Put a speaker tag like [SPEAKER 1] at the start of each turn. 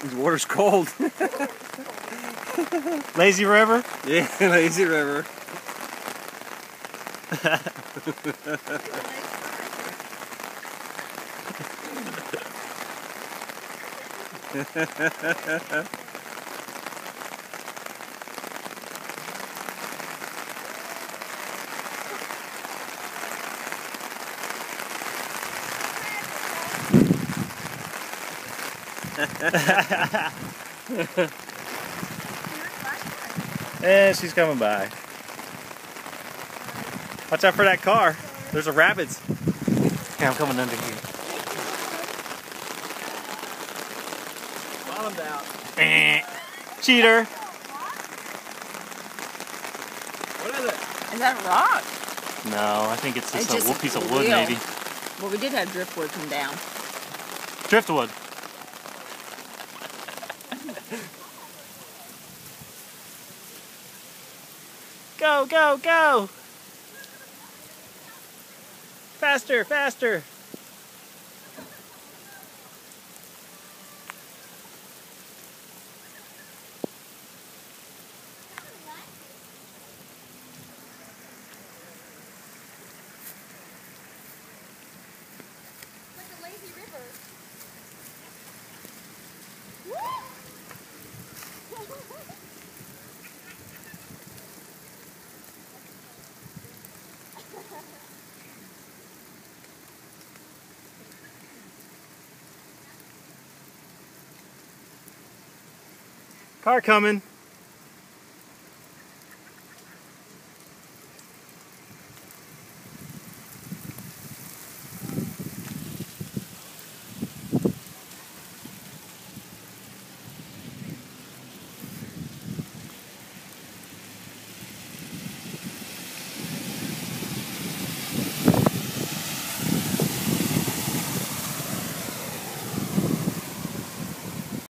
[SPEAKER 1] This water's cold.
[SPEAKER 2] Lazy river?
[SPEAKER 1] Yeah, lazy river.
[SPEAKER 2] Yeah, she's coming by. Watch out for that car. There's a rapids. Okay, I'm coming under here.
[SPEAKER 1] Bottomed out.
[SPEAKER 2] Cheater.
[SPEAKER 1] What is it?
[SPEAKER 3] Is that a rock?
[SPEAKER 2] No, I think it's just
[SPEAKER 3] It's
[SPEAKER 2] a
[SPEAKER 3] just
[SPEAKER 2] piece of
[SPEAKER 3] a
[SPEAKER 2] wood,
[SPEAKER 3] wheel.
[SPEAKER 2] maybe.
[SPEAKER 3] Well, we did have driftwood come down.
[SPEAKER 2] Driftwood. Go, go, go! Faster, faster!
[SPEAKER 4] Like a lazy river.
[SPEAKER 2] Car coming.